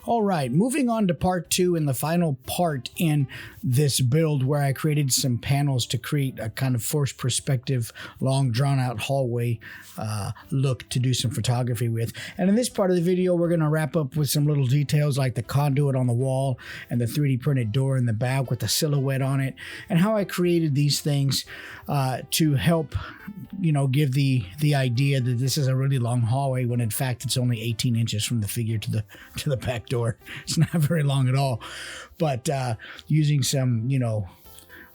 All right, moving on to part 2 and the final part in this build where I created some panels to create a kind of forced perspective, long drawn out hallway look to do some photography with. And in this part of the video, we're going to wrap up with some little details like the conduit on the wall and the 3D printed door in the back with the silhouette on it, and how I created these things to help, you know, give the idea that this is a really long hallway when in fact it's only 18 inches from the figure to the back door. It's not very long at all, but using some, you know,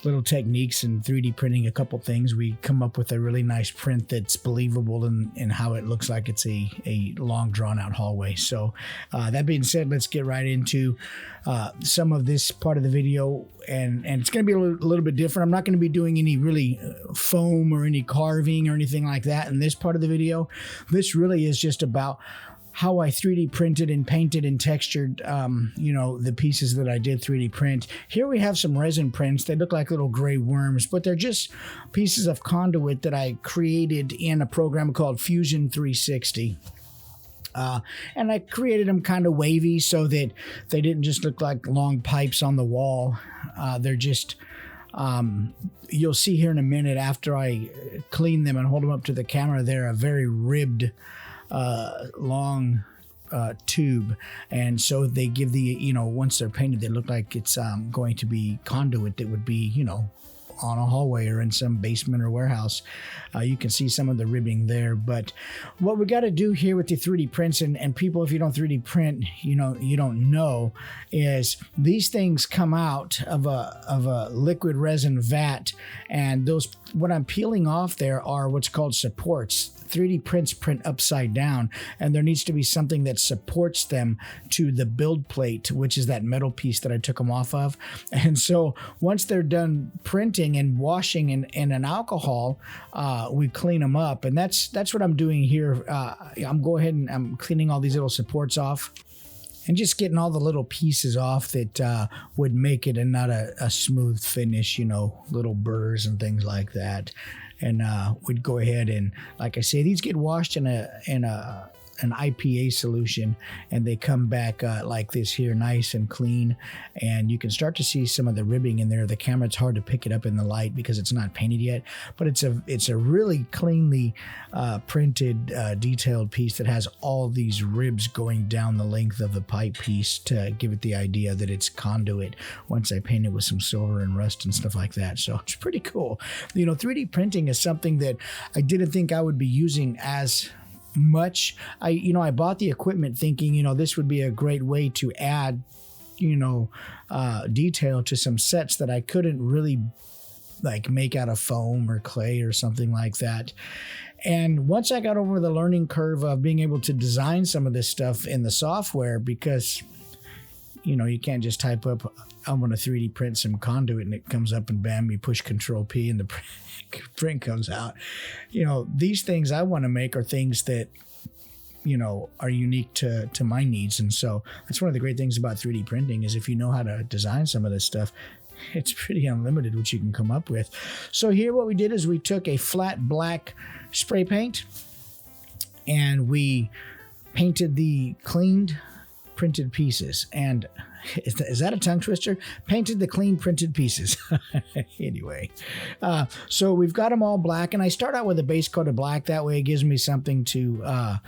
little techniques and 3D printing a couple things, we come up with a really nice print that's believable in how it looks like it's a long drawn out hallway. So that being said, let's get right into some of this part of the video, and it's going to be a little bit different. I'm not going to be doing any really foam or any carving or anything like that in this part of the video. This really is just about how I 3D printed and painted and textured, you know, the pieces that I did 3D print. Here we have some resin prints. They look like little gray worms, but they're just pieces of conduit that I created in a program called Fusion 360. And I created them kind of wavy so that they didn't just look like long pipes on the wall. They're just, you'll see here in a minute after I clean them and hold them up to the camera, they're a very ribbed long tube, and so they give the, you know, once they're painted, they look like it's going to be conduit that would be, you know, on a hallway or in some basement or warehouse. You can see some of the ribbing there. But what we got to do here with the 3D prints, and people, if you don't 3D print, you know, you don't know, is these things come out of a liquid resin vat, and those, what I'm peeling off there are what's called supports. 3D prints print upside down, and there needs to be something that supports them to the build plate, which is that metal piece that I took them off of. And so once they're done printing and washing in an alcohol, we clean them up, and that's what I'm doing here. I'm going ahead and I'm cleaning all these little supports off and just getting all the little pieces off that would make it and not a smooth finish, you know, little burrs and things like that. And we'd go ahead and, like I say, these get washed in an IPA solution, and they come back like this here, nice and clean. And you can start to see some of the ribbing in there. The camera, it's hard to pick it up in the light because it's not painted yet, but it's a really cleanly printed, detailed piece that has all these ribs going down the length of the pipe piece to give it the idea that it's conduit once I paint it with some silver and rust and stuff like that. So it's pretty cool. You know, 3D printing is something that I didn't think I would be using as much. I bought the equipment thinking, you know, this would be a great way to add, you know, detail to some sets that I couldn't really like make out of foam or clay or something like that. And once I got over the learning curve of being able to design some of this stuff in the software, because, you know, you can't just type up, I'm going to 3D print some conduit and it comes up and bam, you push Control P and the print comes out. You know, these things I want to make are things that, you know, are unique to my needs. And so that's one of the great things about 3D printing is if you know how to design some of this stuff, it's pretty unlimited what you can come up with. So here what we did is we took a flat black spray paint and we painted the cleaned printed pieces. And is that a tongue twister? Painted the clean printed pieces. Anyway, so we've got them all black, and I start out with a base coat of black. That way it gives me something to,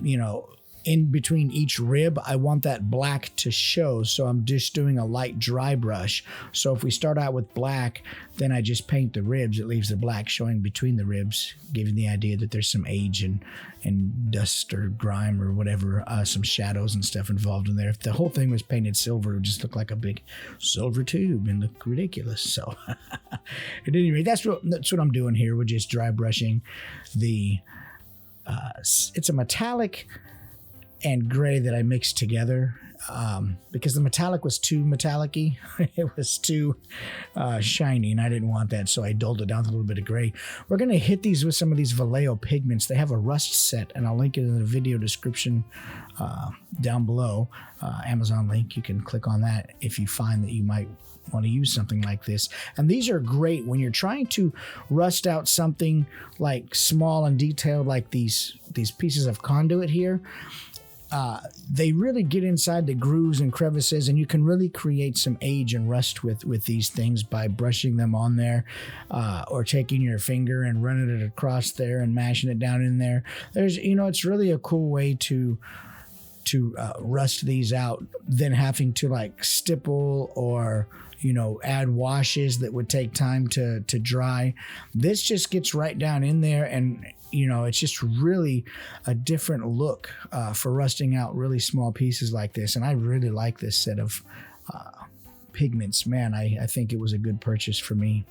you know, in between each rib, I want that black to show. So I'm just doing a light dry brush. So if we start out with black, then I just paint the ribs. It leaves the black showing between the ribs, giving the idea that there's some age and dust or grime or whatever, some shadows and stuff involved in there. If the whole thing was painted silver, it would just look like a big silver tube and look ridiculous. So at any rate, that's what I'm doing here. We're just dry brushing the, it's a metallic and gray that I mixed together because the metallic was too metallic-y. It was too shiny, and I didn't want that, so I dulled it down with a little bit of gray. We're going to hit these with some of these Vallejo Pigments. They have a rust set, and I'll link it in the video description down below. Amazon link. You can click on that if you find that you might want to use something like this. And these are great when you're trying to rust out something like small and detailed like these pieces of conduit here. they really get inside the grooves and crevices, and you can really create some age and rust with these things by brushing them on there, or taking your finger and running it across there and mashing it down in there. There's, it's really a cool way to rust these out than having to like stipple or add washes that would take time to dry. This just gets right down in there, and it's just really a different look for rusting out really small pieces like this. And I really like this set of pigments. Man, I think it was a good purchase for me.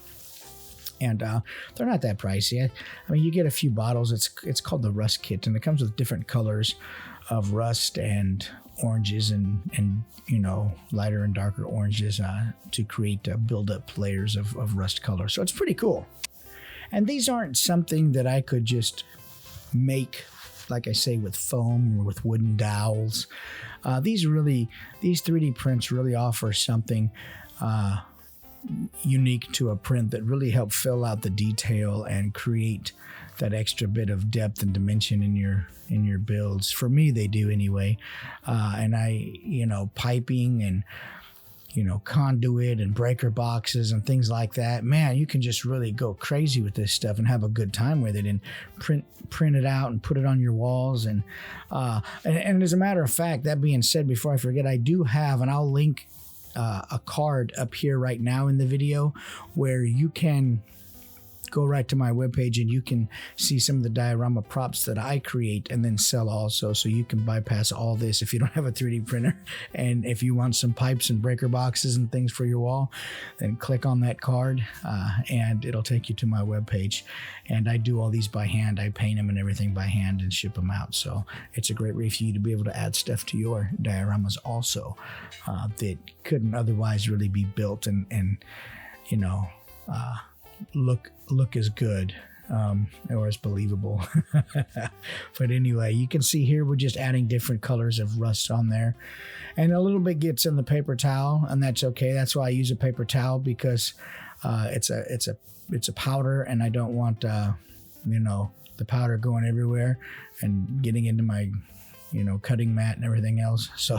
And they're not that pricey. I mean, you get a few bottles. It's called the Rust Kit, and it comes with different colors of rust and oranges and lighter and darker oranges to create build-up layers of rust color. So it's pretty cool. And these aren't something that I could just make, like I say, with foam or with wooden dowels. These 3D prints really offer something unique to a print that really help fill out the detail and create that extra bit of depth and dimension in your builds. For me, they do anyway. And piping and conduit and breaker boxes and things like that. Man, you can just really go crazy with this stuff and have a good time with it, and print it out and put it on your walls. And as a matter of fact, that being said, before I forget, I do have, and I'll link a card up here right now in the video where you can go right to my webpage and you can see some of the diorama props that I create and then sell also. So you can bypass all this if you don't have a 3D printer. And if you want some pipes and breaker boxes and things for your wall, then click on that card and it'll take you to my webpage. And I do all these by hand. I paint them and everything by hand and ship them out. So it's a great way for you to be able to add stuff to your dioramas also that couldn't otherwise really be built and look as good or as believable. But anyway, you can see here we're just adding different colors of rust on there, and a little bit gets in the paper towel, and that's okay. That's why I use a paper towel, because it's a powder, and I don't want the powder going everywhere and getting into my cutting mat and everything else. So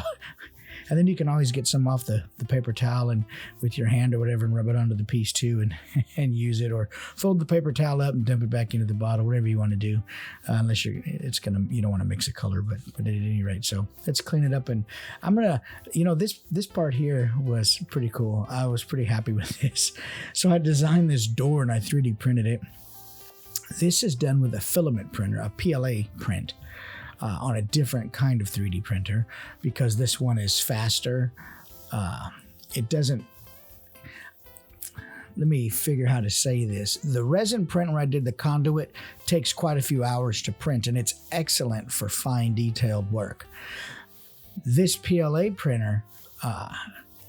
and then you can always get some off the paper towel and with your hand or whatever and rub it onto the piece too and use it, or fold the paper towel up and dump it back into the bottle, whatever you want to do, unless you don't want to mix a color, but at any rate. So let's clean it up, and I'm gonna, this part here was pretty cool. I was pretty happy with this. So I designed this door and I 3D printed it. This is done with a filament printer, a PLA print. On a different kind of 3D printer, because this one is faster. It doesn't, let me figure how to say this. The resin print where I did the conduit takes quite a few hours to print, and it's excellent for fine detailed work. This PLA printer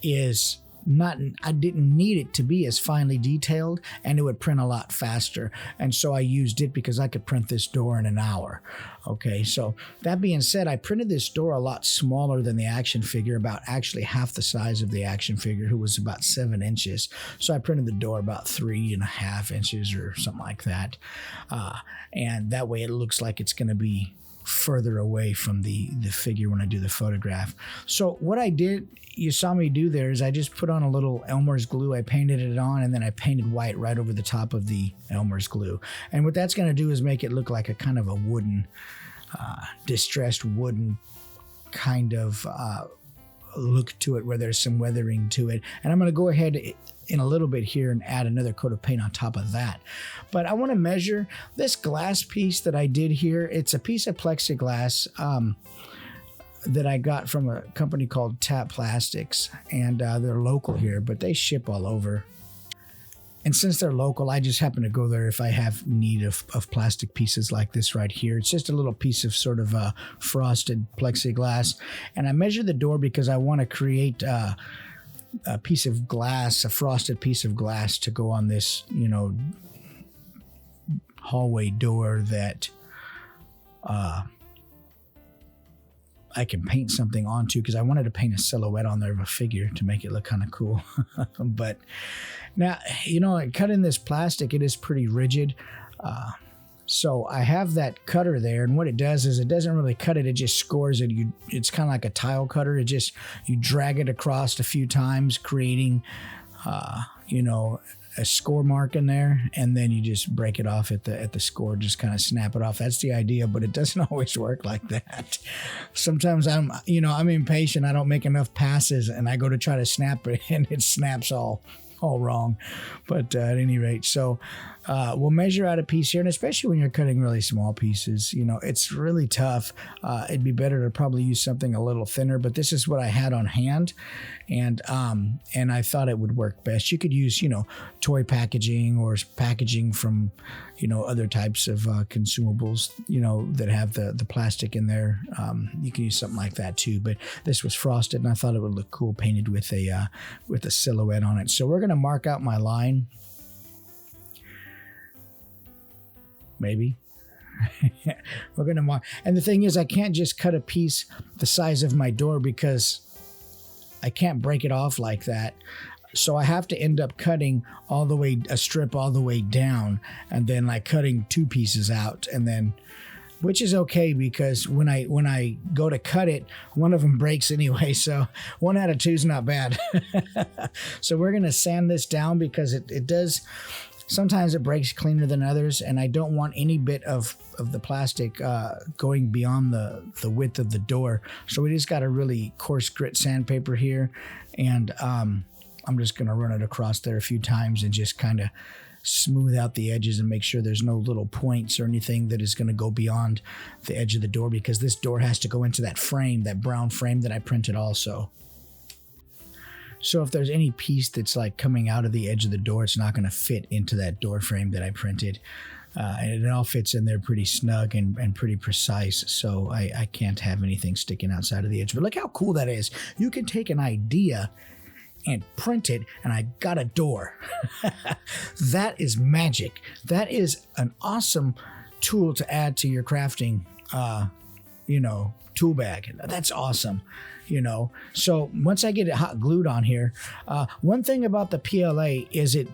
is not, I didn't need it to be as finely detailed, and it would print a lot faster. And so I used it because I could print this door in an hour. Okay, so that being said, I printed this door a lot smaller than the action figure, about actually half the size of the action figure, who was about 7 inches. So I printed the door about 3.5 inches or something like that. And that way it looks like it's going to be further away from the figure when I do the photograph. So what I did, you saw me do there, is I just put on a little Elmer's glue. I painted it on, and then I painted white right over the top of the Elmer's glue. And what that's going to do is make it look like a kind of a wooden, distressed wooden kind of look to it, where there's some weathering to it. And I'm going to go ahead in a little bit here and add another coat of paint on top of that. But I want to measure this glass piece that I did here. It's a piece of plexiglass that I got from a company called Tap Plastics, and they're local here, but they ship all over. And since they're local, I just happen to go there if I have need of plastic pieces like this right here. It's just a little piece of sort of frosted plexiglass. And I measure the door because I want to create a piece of glass, a frosted piece of glass, to go on this, hallway door that I can paint something onto, because I wanted to paint a silhouette on there of a figure to make it look kind of cool. But now, cutting this plastic, it is pretty rigid. So I have that cutter there, and what it does is it doesn't really cut it, it just scores it. It's kind of like a tile cutter. You drag it across a few times, creating a score mark in there, and then you just break it off at the score, just kind of snap it off. That's the idea, but it doesn't always work like that. Sometimes I'm impatient. I don't make enough passes, and I go to try to snap it, and it snaps all wrong. But at any rate, so we'll measure out a piece here, and especially when you're cutting really small pieces, it's really tough. It'd be better to probably use something a little thinner, but this is what I had on hand, and I thought it would work best. You could use toy packaging or packaging from other types of consumables that have the plastic in there. You can use something like that too, but this was frosted, and I thought it would look cool painted with a silhouette on it. So we're gonna mark out my line. Maybe. We're going to mark. And the thing is, I can't just cut a piece the size of my door because I can't break it off like that. So I have to end up cutting a strip all the way down, and then like cutting two pieces out, and then, which is okay because when I go to cut it, one of them breaks anyway. So 1 out of 2 is not bad. So we're going to sand this down because it does. Sometimes it breaks cleaner than others, and I don't want any bit of the plastic going beyond the width of the door. So we just got a really coarse grit sandpaper here, and I'm just going to run it across there a few times and just kind of smooth out the edges and make sure there's no little points or anything that is going to go beyond the edge of the door, because this door has to go into that frame, that brown frame that I printed also. So if there's any piece that's like coming out of the edge of the door, it's not going to fit into that door frame that I printed. And it all fits in there pretty snug and pretty precise. So I can't have anything sticking outside of the edge. But look how cool that is. You can take an idea and print it, and I got a door. That is magic. That is an awesome tool to add to your crafting, tool bag. That's awesome. So once I get it hot glued on here, one thing about the PLA is it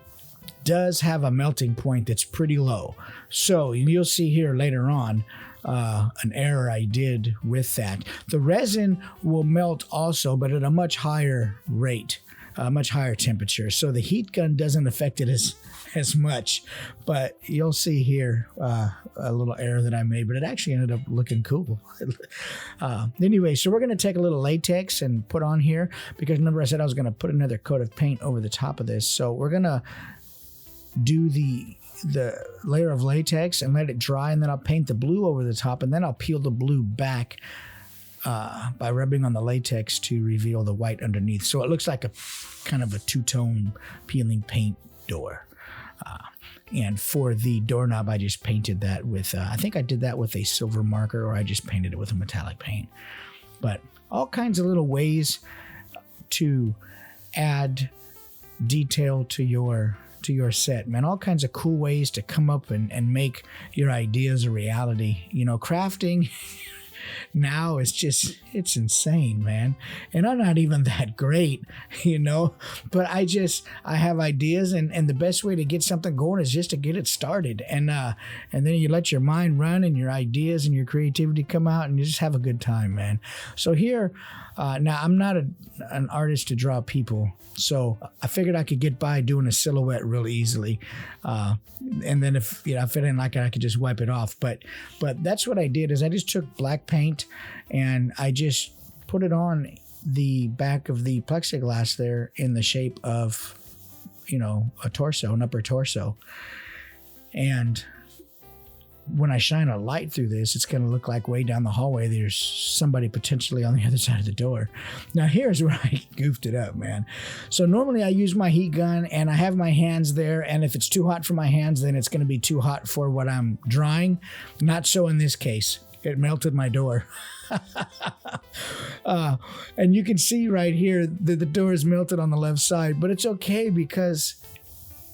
does have a melting point that's pretty low. So you'll see here later on an error I did with that. The resin will melt also, but at a much higher rate, much higher temperature. So the heat gun doesn't affect it as much, but you'll see here a little error that I made, but it actually ended up looking cool. Anyway, so we're going to take a little latex and put on here, because remember I said I was going to put another coat of paint over the top of this. So we're going to do the layer of latex and let it dry, and then I'll paint the blue over the top, and then I'll peel the blue back by rubbing on the latex to reveal the white underneath. So it looks like a kind of a two-tone peeling paint door. And for the doorknob, I just painted that with, I think I did that with a silver marker, or I just painted it with a metallic paint. But all kinds of little ways to add detail to your set, man. All kinds of cool ways to come up and make your ideas a reality. Crafting now it's insane, man. And I'm not even that great, but I have ideas, and the best way to get something going is just to get it started, and then you let your mind run and your ideas and your creativity come out, and you just have a good time, man. So here, now I'm not an artist to draw people, so I figured I could get by doing a silhouette really easily, and then if I didn't like it, I could just wipe it off. But that's what I did, is I just took black paint and I just put it on the back of the plexiglass there in the shape of a torso, an upper torso. And when I shine a light through this, it's going to look like way down the hallway there's somebody potentially on the other side of the door. Now here's where I goofed it up, man. So normally I use my heat gun and I have my hands there, and if it's too hot for my hands, then it's going to be too hot for what I'm drawing. Not so in this case. It melted my door. And you can see right here that the door is melted on the left side, but it's okay because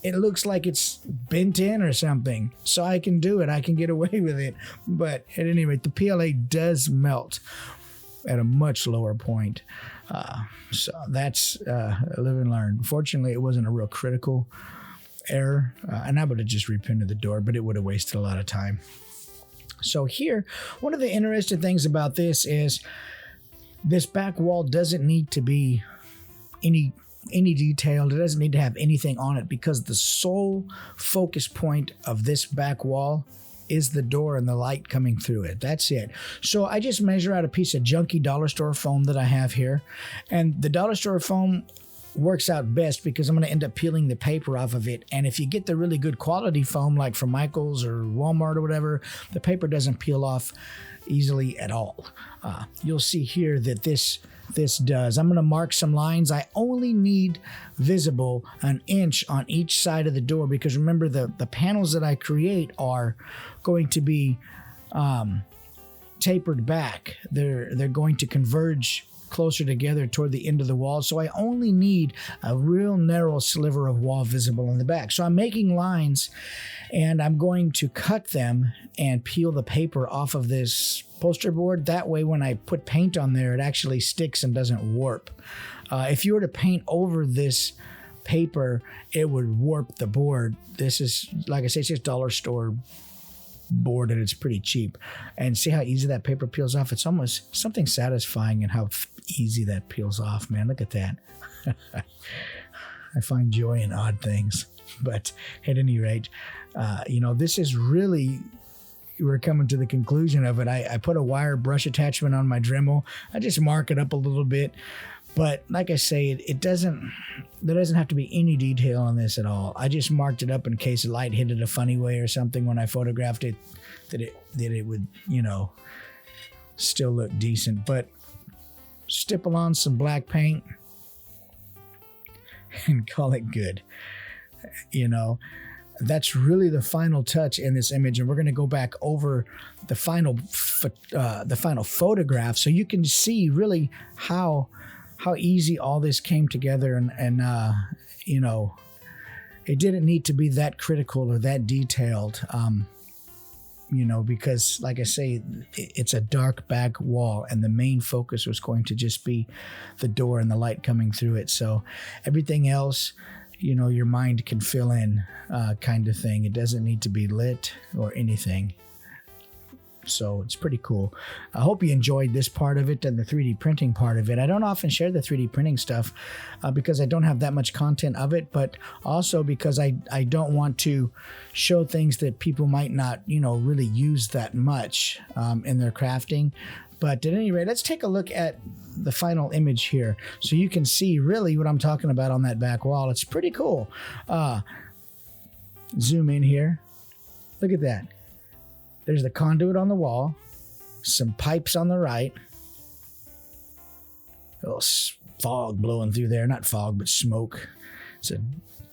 it looks like it's bent in or something. So I can do it. I can get away with it. But at any rate, the PLA does melt at a much lower point. So that's live and learn. Fortunately, it wasn't a real critical error, and I would have just repainted the door, but it would have wasted a lot of time. So here, one of the interesting things about this is this back wall doesn't need to be any detailed. It doesn't need to have anything on it, because the sole focus point of this back wall is the door and the light coming through it. That's it. So I just measure out a piece of junky dollar store foam that I have here, and the dollar store foam works out best because I'm going to end up peeling the paper off of it. And if you get the really good quality foam, like from Michael's or Walmart or whatever, the paper doesn't peel off easily at all. You'll see here that this does. I'm going to mark some lines. I only need visible 1 inch on each side of the door, because remember, the panels that I create are going to be tapered back. They're going to converge closer together toward the end of the wall. So I only need a real narrow sliver of wall visible in the back. So I'm making lines, and I'm going to cut them and peel the paper off of this poster board. That way, when I put paint on there, it actually sticks and doesn't warp. If you were to paint over this paper, it would warp the board. This is, like I say, it's just dollar store board, and it's pretty cheap. And see how easy that paper peels off? It's almost something satisfying in how easy that peels off, man. Look at that. I find joy in odd things. But at any rate, this is really, we're coming to the conclusion of it. I put a wire brush attachment on my Dremel. I just mark it up a little bit. But like I say, there doesn't have to be any detail on this at all. I just marked it up in case the light hit it a funny way or something when I photographed it, that it would, still look decent. But stipple on some black paint and call it good. That's really the final touch in this image, and we're going to go back over the final photograph so you can see really how easy all this came together, and it didn't need to be that critical or that detailed, because like I say, it's a dark back wall, and the main focus was going to just be the door and the light coming through it. So everything else, your mind can fill in, kind of thing. It doesn't need to be lit or anything. So it's pretty cool. I hope you enjoyed this part of it and the 3D printing part of it. I don't often share the 3D printing stuff because I don't have that much content of it, but also because I don't want to show things that people might not, really use that much in their crafting. But at any rate, let's take a look at the final image here so you can see really what I'm talking about on that back wall. It's pretty cool. Zoom in here. Look at that. There's the conduit on the wall, some pipes on the right, a little fog blowing through there. Not fog, but smoke. It's a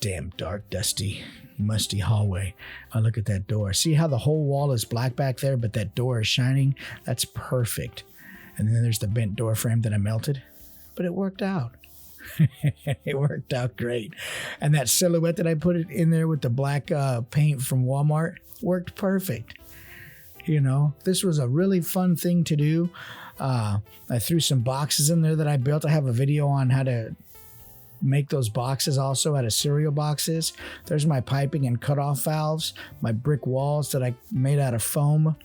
damn dark, dusty, musty hallway. Look at that door. See how the whole wall is black back there, but that door is shining? That's perfect. And then there's the bent door frame that I melted, but it worked out. It worked out great. And that silhouette that I put it in there with the black paint from Walmart worked perfect. This was a really fun thing to do. I threw some boxes in there that I built. I have a video on how to make those boxes also out of cereal boxes. There's my piping and cutoff valves, my brick walls that I made out of foam,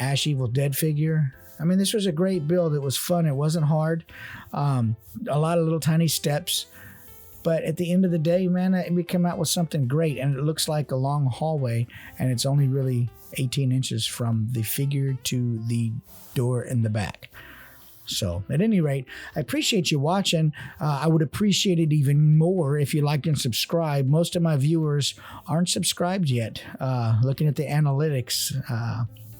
Ash Evil Dead figure. I mean, this was a great build. It was fun. It wasn't hard. A lot of little tiny steps. But at the end of the day, man, we come out with something great, and it looks like a long hallway, and it's only really 18 inches from the figure to the door in the back. So at any rate, I appreciate you watching. I would appreciate it even more if you liked and subscribe. Most of my viewers aren't subscribed yet. Looking at the analytics,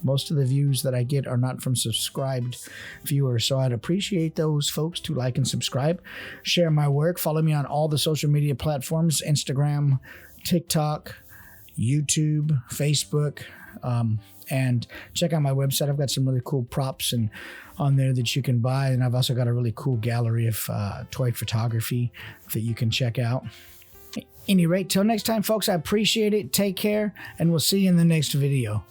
most of the views that I get are not from subscribed viewers, so I'd appreciate those folks to like and subscribe, share my work, follow me on all the social media platforms, Instagram, TikTok, YouTube, Facebook, and check out my website. I've got some really cool props and on there that you can buy, and I've also got a really cool gallery of toy photography that you can check out. At any rate, till next time, folks, I appreciate it. Take care, and we'll see you in the next video.